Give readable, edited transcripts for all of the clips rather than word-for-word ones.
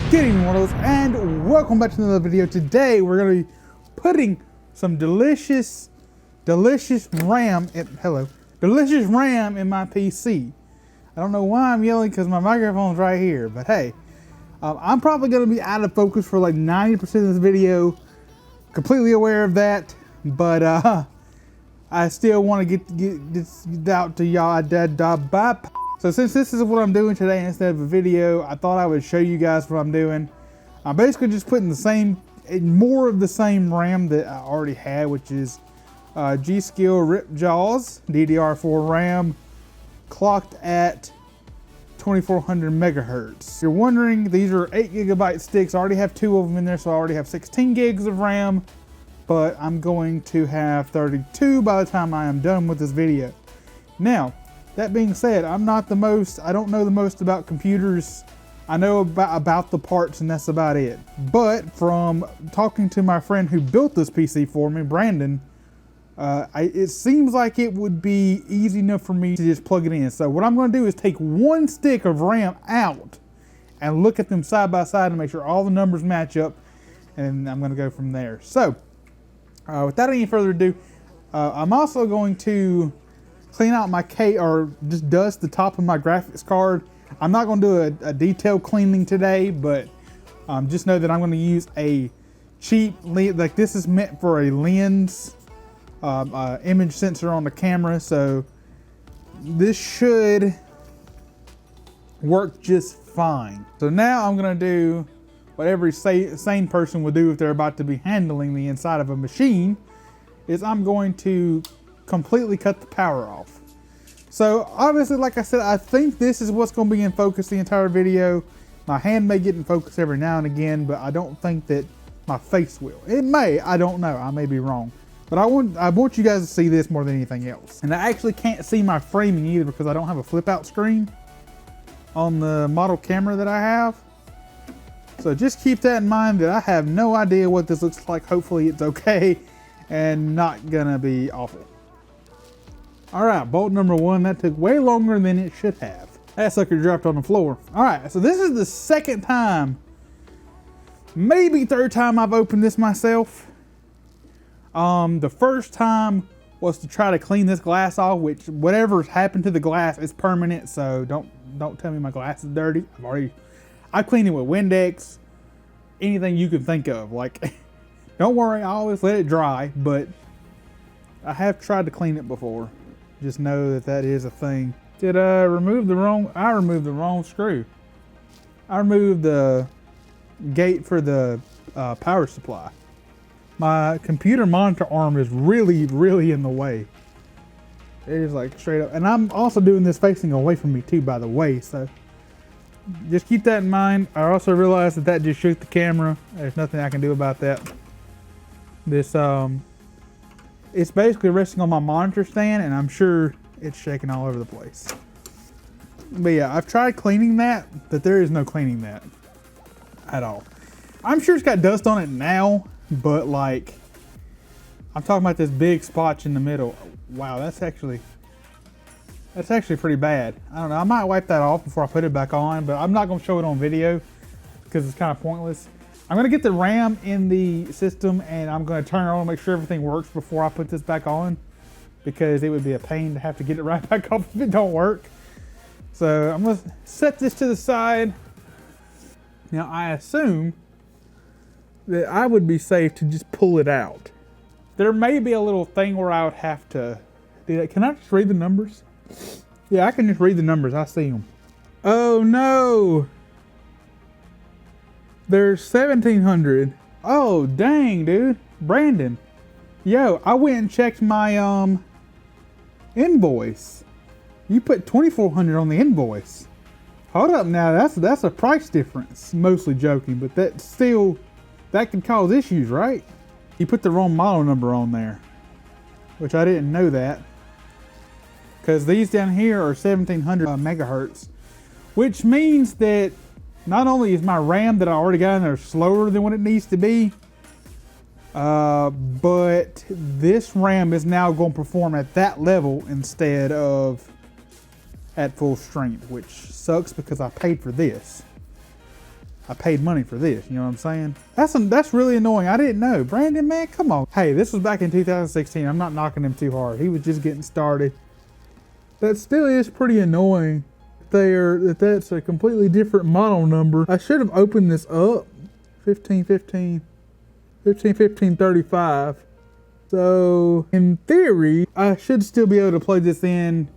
Good evening, mortals, and welcome back to another video. Today we're going to be putting some delicious RAM in my PC. I don't know why I'm yelling because my microphone's right here, but hey, I'm probably going to be out of focus for like 90% of this video. Completely aware of that, but I still want to get this out to y'all. So since this is what I'm doing today instead of a video, I thought I would show you guys what I'm doing. I'm basically just putting more of the same RAM that I already had, which is G.Skill Ripjaws DDR4 RAM, clocked at 2400 megahertz. If you're wondering, these are 8GB sticks. I already have 2 of them in there, so I already have 16 gigs of RAM, but I'm going to have 32 by the time I am done with this video. Now, that being said, I don't know the most about computers. I know about the parts, and that's about it. But from talking to my friend who built this PC for me, Brandon, it seems like it would be easy enough for me to just plug it in. So what I'm going to do is take one stick of RAM out and look at them side by side and make sure all the numbers match up, and I'm going to go from there. So without any further ado, I'm also going to clean out my just dust the top of my graphics card. I'm not going to do a detailed cleaning today, but just know that I'm going to use a cheap, like this is meant for a lens image sensor on the camera, so this should work just fine. So now I'm going to do what every sane person would do if they're about to be handling the inside of a machine, is I'm going to completely cut the power off. So obviously, like I said, I think this is what's going to be in focus the entire video. My hand may get in focus every now and again, but I don't think that my face will. It may, I don't know, I may be wrong. But I want you guys to see this more than anything else. And I actually can't see my framing either because I don't have a flip out screen on the model camera that I have. So just keep that in mind, that I have no idea what this looks like. Hopefully it's okay and not gonna be awful. All right, bolt number 1, that took way longer than it should have. That sucker dropped on the floor. All right, so this is the second time, maybe third time I've opened this myself. The first time was to try to clean this glass off, which whatever's happened to the glass is permanent, so don't tell me my glass is dirty. I cleaned it with Windex, anything you can think of. Like, don't worry, I always let it dry, but I have tried to clean it before. Just know that is a thing. Did I remove the wrong? I removed the wrong screw. I removed the gate for the power supply. My computer monitor arm is really in the way. It is like straight up. And I'm also doing this facing away from me too, by the way. So just keep that in mind. I also realized that just shook the camera. There's nothing I can do about that. This it's basically resting on my monitor stand, and I'm sure it's shaking all over the place. But yeah, I've tried cleaning that, but there is no cleaning that at all. I'm sure it's got dust on it now, but like, I'm talking about this big spotch in the middle. Wow, that's actually pretty bad. I don't know, I might wipe that off before I put it back on, but I'm not gonna show it on video because it's kind of pointless. I'm gonna get the RAM in the system and I'm gonna turn it on and make sure everything works before I put this back on, because it would be a pain to have to get it right back off if it don't work. So I'm gonna set this to the side. Now I assume that I would be safe to just pull it out. There may be a little thing where I would have to do that. Can I just read the numbers? Yeah, I can just read the numbers, I see them. Oh no! There's 1700. Oh, dang, dude. Brandon. Yo, I went and checked my invoice. You put 2400 on the invoice. Hold up now, that's a price difference. Mostly joking, but that could cause issues, right? You put the wrong model number on there, which I didn't know that. Because these down here are 1700 megahertz, which means that not only is my RAM that I already got in there slower than what it needs to be, but this RAM is now going to perform at that level instead of at full strength, which sucks because I paid for this. I paid money for this, you know what I'm saying? That's really annoying. I didn't know. Brandon, man, come on. Hey, this was back in 2016. I'm not knocking him too hard. He was just getting started. That still is pretty annoying. That's a completely different model number. I should have opened this up. 151535. So in theory, I should still be able to plug this in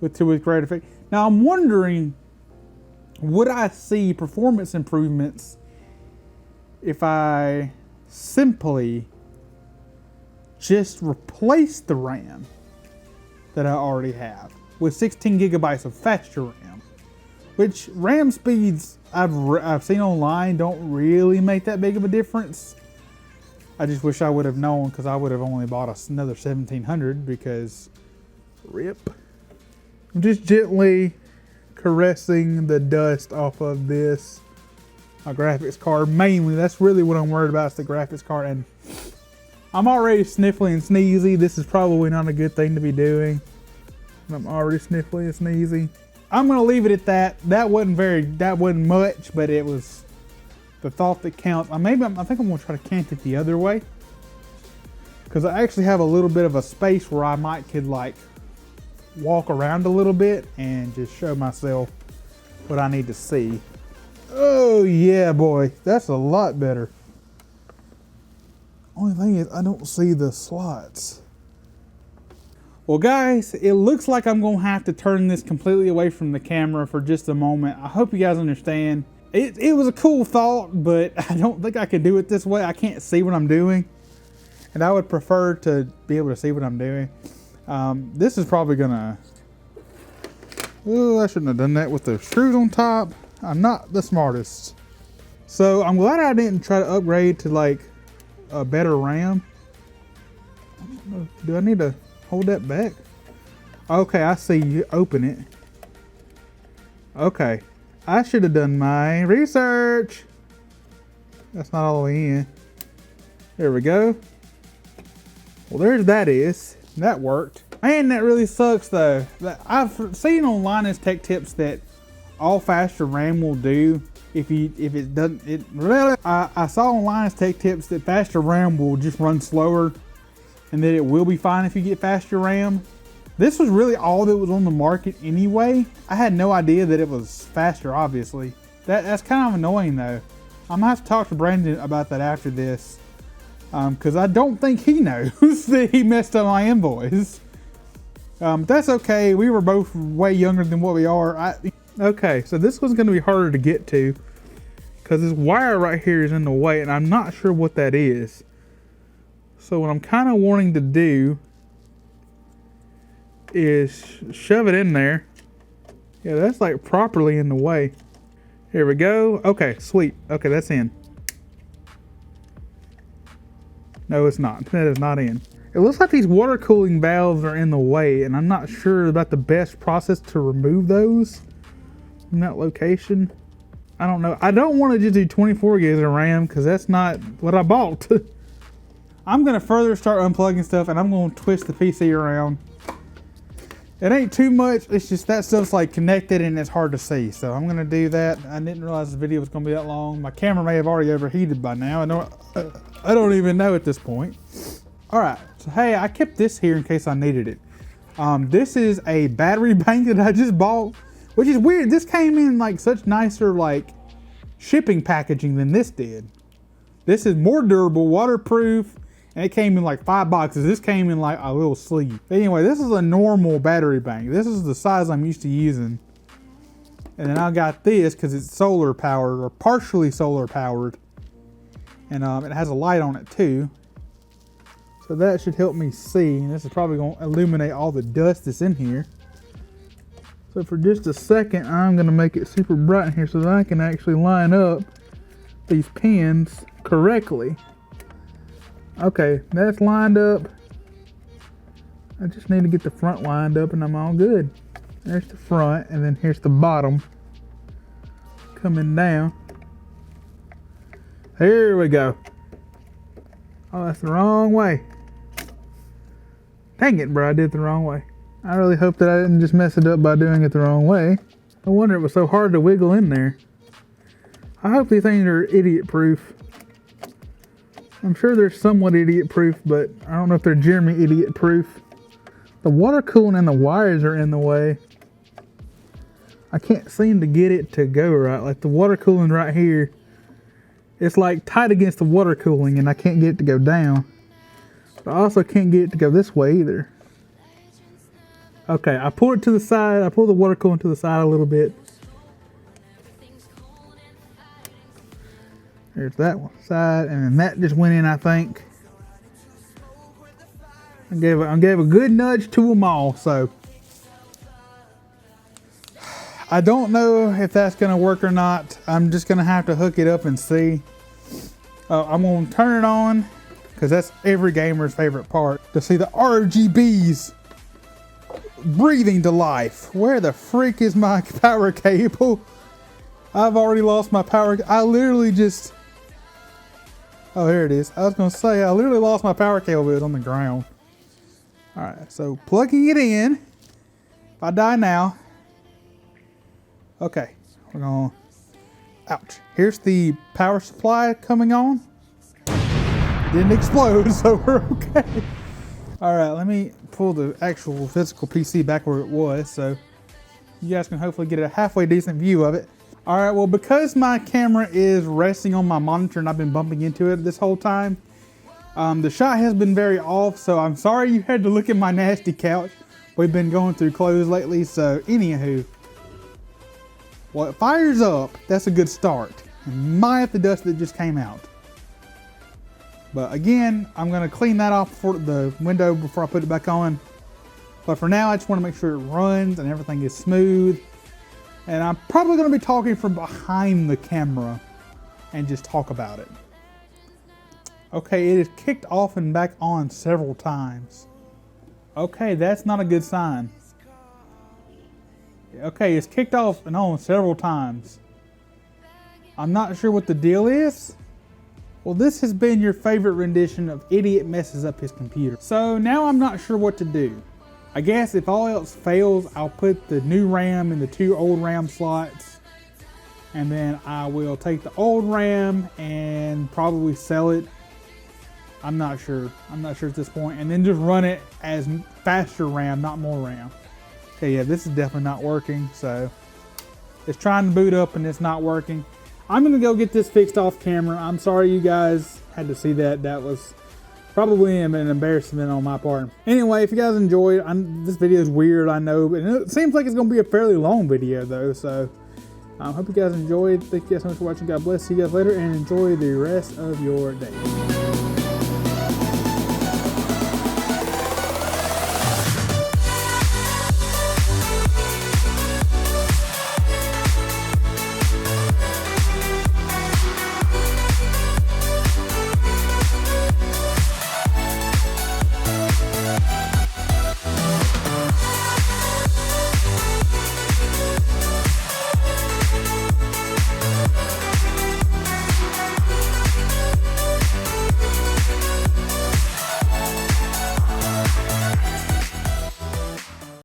with great effect. Now I'm wondering, would I see performance improvements if I simply just replace the RAM that I already have with 16 gigabytes of faster RAM? Which RAM speeds I've seen online don't really make that big of a difference. I just wish I would have known, because I would have only bought another 1700 because rip. I'm just gently caressing the dust off of this graphics card. Mainly, that's really what I'm worried about, is the graphics card. And I'm already sniffly and sneezy. This is probably not a good thing to be doing. I'm already sniffly and sneezy. I'm gonna leave it at that. That wasn't much, but it was the thought that counts. I think I'm gonna try to cant it the other way, because I actually have a little bit of a space where I could like walk around a little bit and just show myself what I need to see. Oh yeah, boy, that's a lot better. Only thing is, I don't see the slots. Well guys, it looks like I'm gonna have to turn this completely away from the camera for just a moment. I hope you guys understand. It was a cool thought, but I don't think I could do it this way. I can't see what I'm doing, and I would prefer to be able to see what I'm doing. This is probably gonna... Oh, I shouldn't have done that with the screws on top. I'm not the smartest. So I'm glad I didn't try to upgrade to like a better RAM. I don't know. Do I need to hold that back? Okay, I see you open it. Okay, I should have done my research. That's not all the way in. There we go. Well, there's that is. That worked. Man, that really sucks though. I've seen on Linus Tech Tips that all faster RAM will do, if it doesn't, I saw on Linus Tech Tips that faster RAM will just run slower, and that it will be fine if you get faster RAM. This was really all that was on the market anyway. I had no idea that it was faster, obviously. That's kind of annoying though. I'm gonna have to talk to Brandon about that after this, because I don't think he knows that he messed up my invoice. That's okay. We were both way younger than what we are. Okay, so this one's gonna be harder to get to, because this wire right here is in the way, and I'm not sure what that is. So what I'm kind of wanting to do is shove it in there. Yeah, that's like properly in the way. Here we go. Okay, sweet. Okay, that's in. No, it's not. That is not in. It looks like these water cooling valves are in the way, and I'm not sure about the best process to remove those in that location. I don't know. I don't want to just do 24 gigs of RAM, because that's not what I bought. I'm going to further start unplugging stuff, and I'm going to twist the PC around. It ain't too much. It's just that stuff's like connected and it's hard to see. So I'm going to do that. I didn't realize the video was going to be that long. My camera may have already overheated by now. I don't even know at this point. All right. So, hey, I kept this here in case I needed it. This is a battery bank that I just bought, which is weird. This came in like such nicer like shipping packaging than this did. This is more durable, waterproof, and it came in like 5 boxes. This came in like a little sleeve. Anyway, this is a normal battery bank. This is the size I'm used to using. And then I got this because it's solar powered, or partially solar powered. And it has a light on it too. So that should help me see. And this is probably going to illuminate all the dust that's in here. So for just a second, I'm going to make it super bright in here so that I can actually line up these pins correctly. Okay, that's lined up. I just need to get the front lined up and I'm all good. There's the front, and then here's the bottom coming down. Here we go. Oh, that's the wrong way. Dang it, bro, I did it the wrong way. I really hope that I didn't just mess it up by doing it the wrong way. No wonder it was so hard to wiggle in there. I hope these things are idiot proof. I'm sure they're somewhat idiot proof, but I don't know if they're Jeremy idiot proof. The water cooling and the wires are in the way. I can't seem to get it to go right. Like the water cooling right here, it's like tight against the water cooling and I can't get it to go down. But I also can't get it to go this way either. Okay, I pulled it to the side. I pulled the water cooling to the side a little bit. There's that one side, and then that just went in, I think. I gave a good nudge to them all, so. I don't know if that's gonna work or not. I'm just gonna have to hook it up and see. I'm gonna turn it on, because that's every gamer's favorite part, to see the RGBs breathing to life. Where the freak is my power cable? I've already lost my power. I literally just... Oh, here it is. I was going to say, I literally lost my power cable, but it was on the ground. Alright, so plugging it in. If I die now. Okay, we're going to... Ouch. Here's the power supply coming on. It didn't explode, so we're okay. Alright, let me pull the actual physical PC back where it was, so you guys can hopefully get a halfway decent view of it. Alright, well, because my camera is resting on my monitor and I've been bumping into it this whole time, the shot has been very off, so I'm sorry you had to look at my nasty couch. We've been going through clothes lately, so anywho. Well, it fires up. That's a good start. Minus the dust that just came out. But again, I'm going to clean that off for the window before I put it back on. But for now, I just want to make sure it runs and everything is smooth. And I'm probably going to be talking from behind the camera and just talk about it. Okay, it is kicked off and back on several times. Okay, that's not a good sign. Okay, it's kicked off and on several times. I'm not sure what the deal is. Well, this has been your favorite rendition of Idiot Messes Up His Computer. So now I'm not sure what to do. I guess if all else fails, I'll put the new RAM in the 2 old RAM slots. And then I will take the old RAM and probably sell it. I'm not sure. I'm not sure at this point. And then just run it as faster RAM, not more RAM. Okay, yeah, this is definitely not working. So it's trying to boot up and it's not working. I'm going to go get this fixed off camera. I'm sorry you guys had to see that. That was probably an embarrassment on my part. Anyway, if you guys enjoyed, this video is weird, I know, but it seems like it's going to be a fairly long video though. So I hope you guys enjoyed. Thank you guys so much for watching. God bless. See you guys later and enjoy the rest of your day.